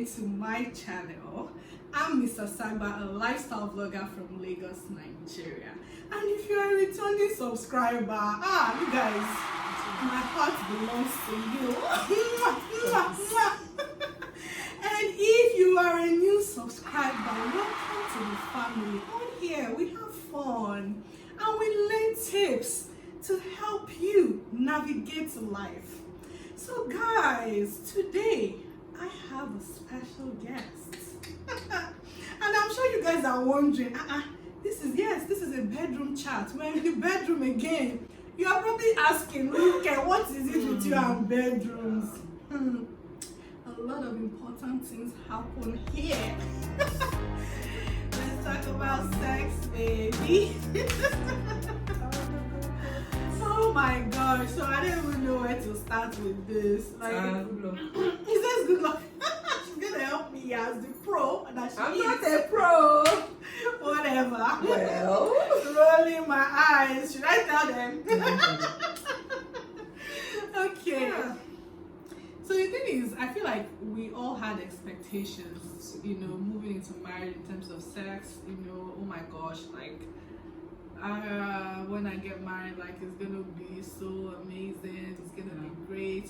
again to my channel. I'm Mr. Samba, a lifestyle vlogger from Lagos, Nigeria. And if you're a returning subscriber, you guys, my heart belongs to you. And if you are a new subscriber, welcome to the family. On here, we have fun and we learn tips to help you navigate life. So guys, today I have a special guest. And I'm sure you guys are wondering, this is a bedroom chat. We're in the bedroom again. You are probably asking, okay, what is it with you and bedrooms? A lot of important things happen here. Let's talk about sex, baby. Oh my gosh, so I don't even know where to start with this. Like, good luck. He says good luck. She's gonna help me as the pro that she I'm is. not a pro. Whatever. Well, Rolling my eyes. Should I tell them? Okay. Yeah. So the thing is, I feel like we all had expectations, moving into marriage in terms of sex, oh my gosh, like, when I get married, like, it's gonna be so amazing, it's gonna be great,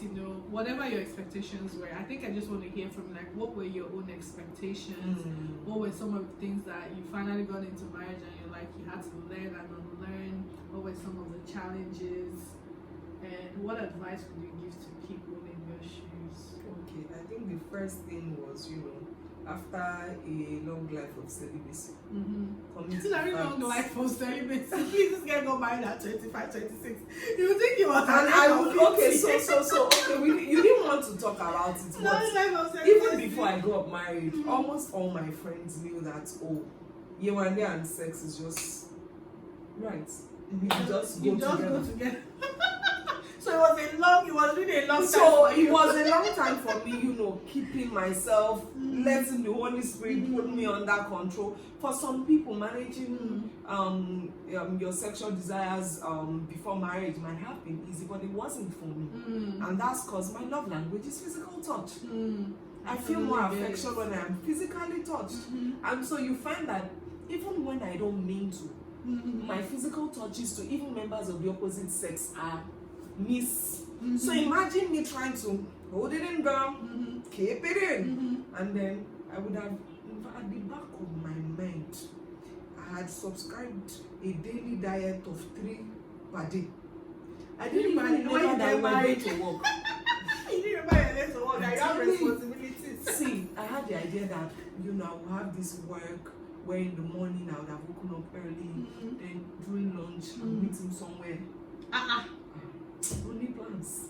whatever your expectations were. I think I just want to hear from you, like, what were your own expectations? What were some of the things that you finally got into marriage and you're like, you had to learn and unlearn? What were some of the challenges? And what advice would you give to people in your shoes? okay, I think the first thing was, after a long life of celibacy. It's a very long life of celibacy. Please, this guy got married at 25, 26. You would think he was okay, you didn't want to talk about it, but even before I got married, almost all my friends knew that, Yewande and sex is just right. You just go together. So it was really a long time. So it was a long time for me, keeping myself, letting the Holy Spirit put me under control. For some people, managing your sexual desires before marriage might have been easy, but it wasn't for me. And that's because my love language is physical touch. I feel more affection when I am physically touched. And so you find that even when I don't mean to, my physical touches to even members of the opposite sex are miss. So imagine me trying to hold it in, girl, keep it in, and then I would have, at the back of my mind, I had subscribed a daily diet of 3 per day. I didn't even know that I went to work. You didn't remember to work. I have responsibilities. See, I had the idea that I will have this work where in the morning I would have woken up early, then during lunch I'm meeting somewhere. Only plans.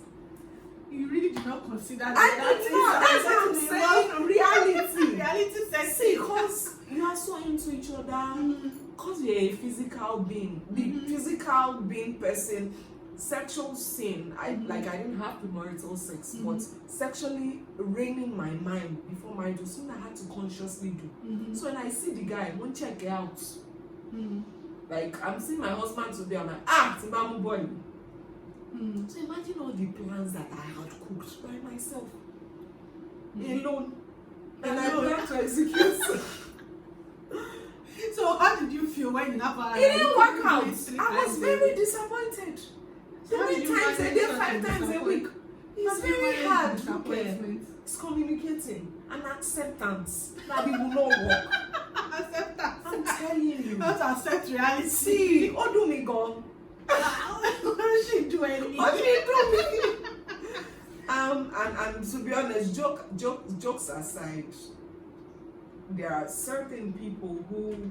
You really did not consider that. That's what I'm saying. Reality. Reality says, see, because you are so into each other, because you're a physical being, the physical being person, sexual sin. I didn't have premarital sex, but sexually reining my mind before marriage was something I had to consciously do. So when I see the guy, I won't check it out. Like, I'm seeing my husband today, I'm like, Timamu boy. So imagine all the plans that I had cooked by myself, alone, and I plan to execute. So how did you feel when you have it didn't work out? I was very disappointed. 3 times a day, 5 times a week. It's very hard. It's communicating and acceptance that it will not work. Acceptance. I'm telling you. Not accept reality. See, what do me go? What does she do anything? What did you do? And to be honest, jokes aside, there are certain people who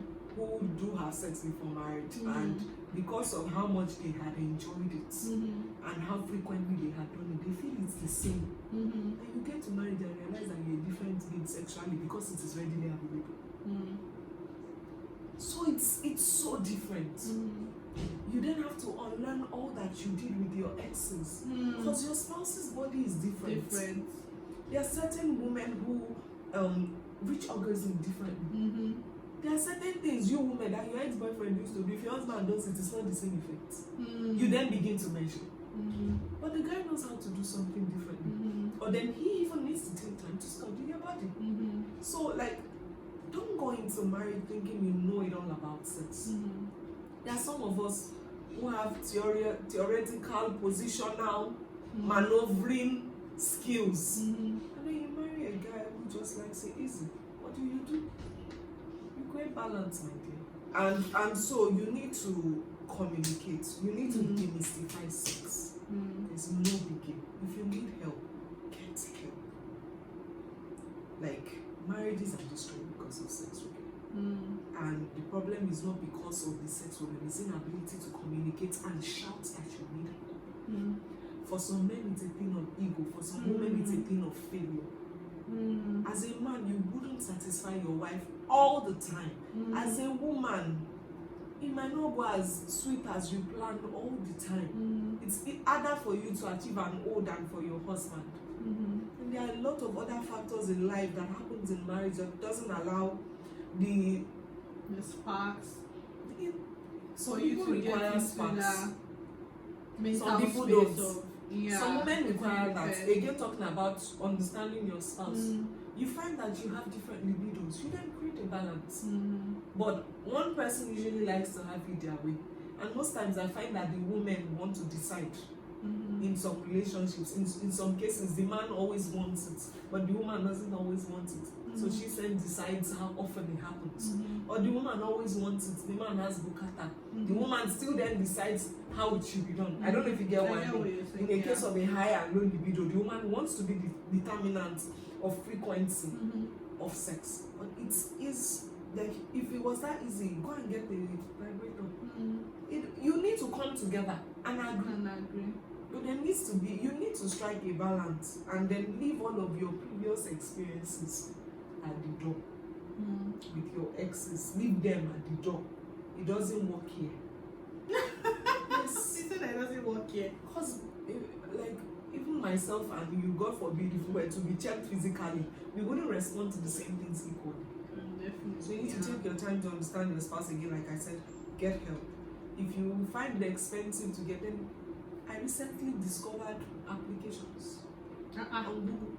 do have sex before marriage, and because of how much they had enjoyed it and how frequently they had done it, they feel it's the same. And you get to marriage and realize that you're a different being sexually because it is readily available. So it's so different. You then have to unlearn all that you did with your exes, because your spouse's body is different. There are certain women who reach orgasm differently. There are certain things you women that your ex-boyfriend used to do. If your husband does it, it's not the same effect. You then begin to measure. But the guy knows how to do something differently. Or then he even needs to take time to study your body. So like, don't go into marriage thinking you know it all about sex. There are some of us who have theoretical, positional, maneuvering skills. And then you marry a guy who just likes it easy. What do? You create balance, my dear. And so you need to communicate. You need to demystify sex. There's no biggie. If you need help, get help. Like, marriages are destroyed because of sex, okay? And the problem is not because of the sex problem, it's inability to communicate and shout that you need help. For some men, it's a thing of ego. For some women, it's a thing of failure. As a man, you wouldn't satisfy your wife all the time. As a woman, it might not go as sweet as you planned all the time. It's harder for you to achieve an O than for your husband. And there are a lot of other factors in life that happens in marriage that doesn't allow the sparks. Some people require sparks. Some people don't. Some women require that. Again, talking about understanding your spouse. You find that you have different libidos. You then create a balance. But one person usually likes to have it their way. And most times I find that the women want to decide in some relationships. In some cases, the man always wants it, but the woman doesn't always want it. So she then decides how often it happens. Or the woman always wants it, the man has bukata. The woman still then decides how it should be done. I don't know if you get what I mean. In the case of a high and low libido, the woman wants to be the determinant of frequency of sex. But it is like, if it was that easy, go and get the vibrator. You need to come together and agree. But there needs to be, you need to strike a balance and then leave all of your previous experiences at the door. With your exes, leave them at the door. It doesn't work here. Yes. She said it doesn't work here. Because, like, even myself and you, God forbid, if we were to be checked physically, we wouldn't respond to the same things equally. Definitely. So you need to take your time to understand your spouse again. Like I said, get help. If you find it expensive to get them, I recently discovered applications on Google.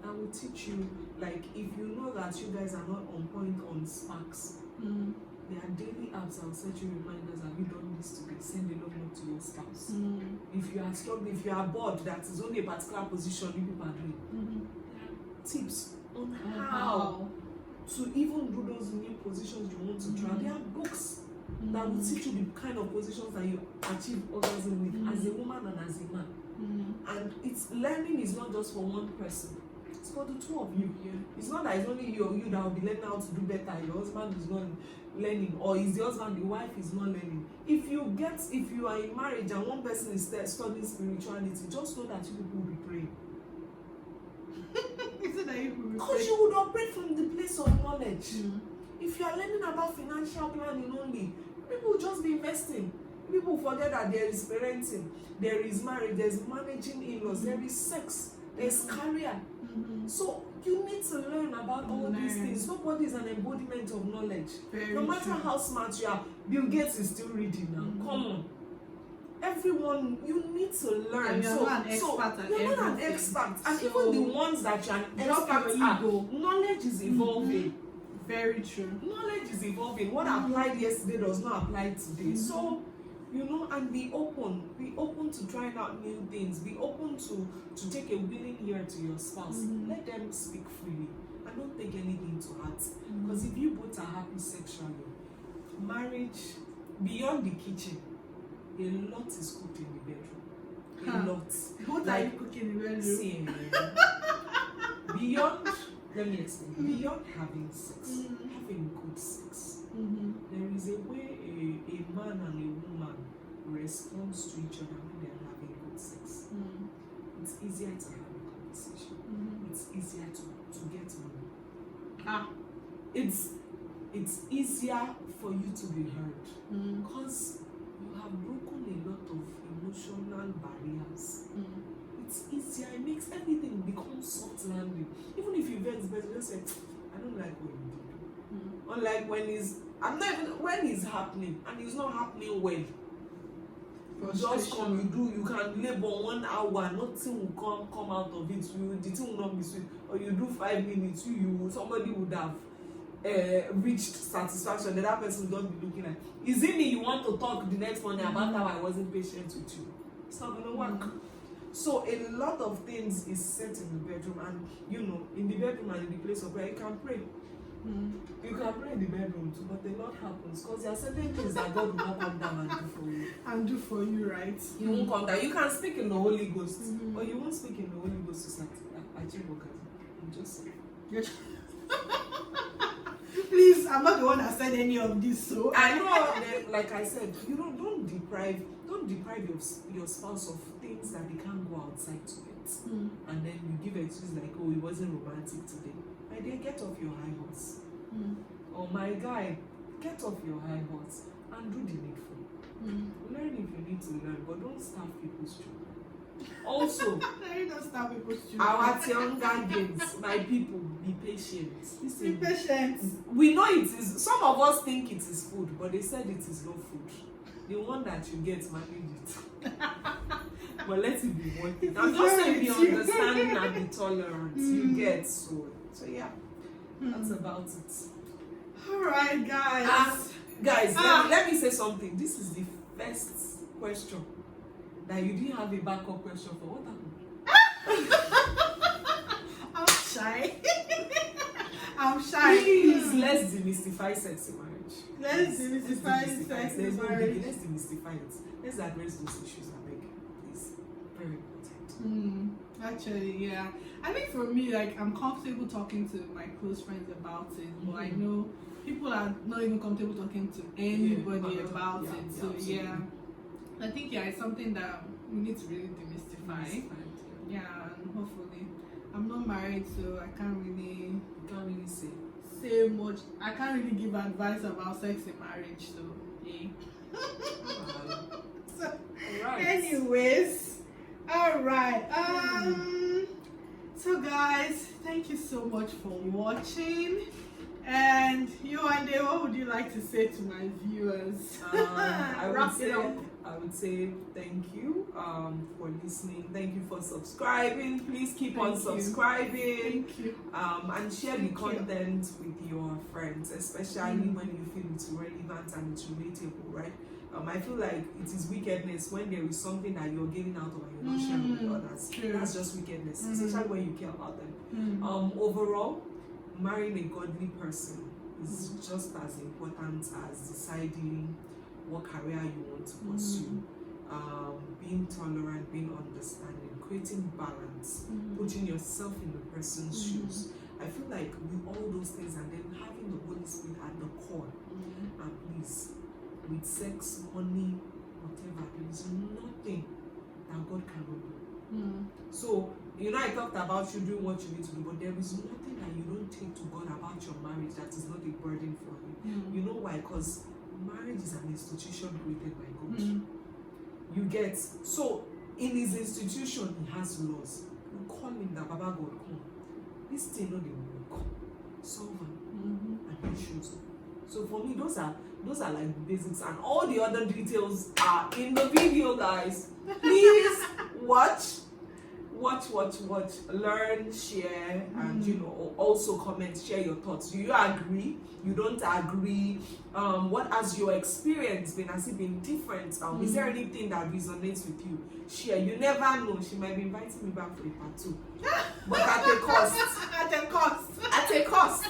I will teach you, like, if you know that you guys are not on point on sparks, there are daily apps. I'll set you reminders. Have you done this today? Send a log note to your spouse. If you are struggling, if you are bored, that is only a particular position you people are doing. Tips on how to even do those new positions you want to try. There are books that will teach you the kind of positions that you achieve orgasm with as a woman and as a man. And it's learning is not just for one person. It's for the two of you. It's not that it's only you that will be learning how to do better. Your husband is not learning, or is the husband, the wife is not learning. If you are in marriage and one person is studying spirituality, just know that you people will be praying. Because you would operate from the place of knowledge. If you are learning about financial planning only, people will just be investing. People forget that there is parenting, there is marriage, there is managing in-laws, there is sex, there is career. So you need to learn about all these things. Nobody is an embodiment of knowledge. No matter how smart you are, Bill Gates is still reading now. Come on. Everyone, you need to learn. And you're not an expert. And so even the ones that you're an expert at, knowledge is evolving. Very true. Knowledge is evolving. What applied yesterday does not apply today. So, you know, and be open to trying out new things. Be open to take a willing ear to your spouse. Let them speak freely and don't take anything to heart. Because if you both are happy sexually, marriage, beyond the kitchen, a lot is cooked in the bedroom. A lot. What are you cooking in the bedroom? See, beyond, let me explain. Beyond having sex, having good sex, there is a way a man and a woman respond to each other when they are having good sex. It's easier to have a conversation. It's easier to get money. It's easier for you to be heard because you have broken a lot of emotional barriers. It's easier. It makes everything become soft landing. Even if you vex, but just say, I don't like what you did. Unlike when it's happening and it's not happening well. Just come, you can labor 1 hour, nothing will come out of it. The thing will not be sweet. Or you do 5 minutes, somebody would have reached satisfaction. The other person will not be looking at. Is it me you want to talk the next morning about how I wasn't patient with you? It's not gonna work. So a lot of things is set in the bedroom, and in the bedroom and in the place of prayer, you can pray. You can pray in the bedroom too, but a lot happens because there are certain things that God will not come down and do for you. And do for you, right? He won't come down. You can speak in the Holy Ghost, but you won't speak in the Holy Ghost. It's like, I'm just saying. Please, I'm not the one that said any of this, so I know. Like I said, don't deprive your spouse of things that they can't go outside to get, and then you give excuses like, oh, it wasn't romantic today. My dear, get off your high horse. Or my guy, get off your high horse and do the needful. Learn if you need to learn, but don't starve people's children. Also, don't starve people's children. Our younger games, my people, be patient. Be patient. We know it is. Some of us think it is food, but they said it is no food. The one that you get, manage it. But let it be worth it. I'm just saying, be understanding and be tolerant. You get so yeah. That's about it. All right, guys. Guys, let me say something. This is the first question that you didn't have a backup question for. What happened? I'm shy. I'm shy. Please, let's demystify sex in marriage. Let's demystify sex in marriage. Let's demystify it. Let's address those issues, I beg. Please. Very important. Actually, yeah. I think for me, like, I'm comfortable talking to my close friends about it, but I know people are not even comfortable talking to anybody about it. So yeah, I think it's something that we need to really demystify. Yeah, and hopefully, I'm not married, so I can't really say much. I can't really give advice about sex in marriage. So yeah. So, right. Anyways, all right. So guys, thank you so much for watching. And Youre, what would you like to say to my viewers? I would say thank you for listening. Thank you for subscribing. Please keep on subscribing. Thank you. And share the content with your friends, especially when you feel it's relevant and it's relatable, right? I feel like it is wickedness when there is something that you're getting out of and you're not sharing with others. True. That's just wickedness, especially when you care about them. Overall, marrying a godly person is just as important as deciding what career you want to pursue. Being tolerant, being understanding, creating balance, putting yourself in the person's shoes. I feel like with all those things and then having the Holy Spirit at the core, and please, with sex, money, whatever, there is nothing that God cannot do. So, I talked about you doing what you need to do, but there is nothing that you don't take to God about your marriage that is not a burden for you. You know why? Because marriage is an institution created by God. You get, so in his institution, he has laws. You call him that Baba God, come. This thing not the work. Solve them. And he shows up. So for me, those are like the basics, and all the other details are in the video, guys. Please watch, learn, share, and also comment, share your thoughts. Do you agree? You don't agree? What has your experience been? Has it been different? Is there anything that resonates with you? Share. You never know. She might be inviting me back for a part 2, but at a cost. At a cost.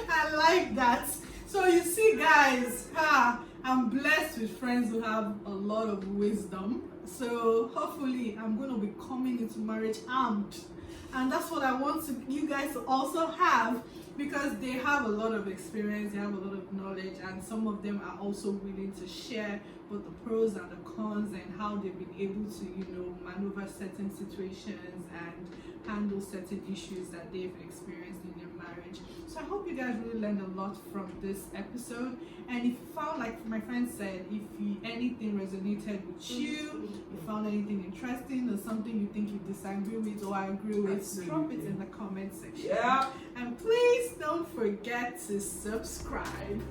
I like that. So you see, guys, I'm blessed with friends who have a lot of wisdom. So hopefully I'm going to be coming into marriage armed. And that's what I want you guys to also have, because they have a lot of experience, they have a lot of knowledge, and some of them are also willing to share both the pros and the cons and how they've been able to, maneuver certain situations and handle certain issues that they've experienced in their marriage. So I hope you guys really learned a lot from this episode. And if you found, like my friend said, if anything resonated with you, you found anything interesting or something you think you disagree with or agree with, drop it in the comment section. And please don't forget to subscribe.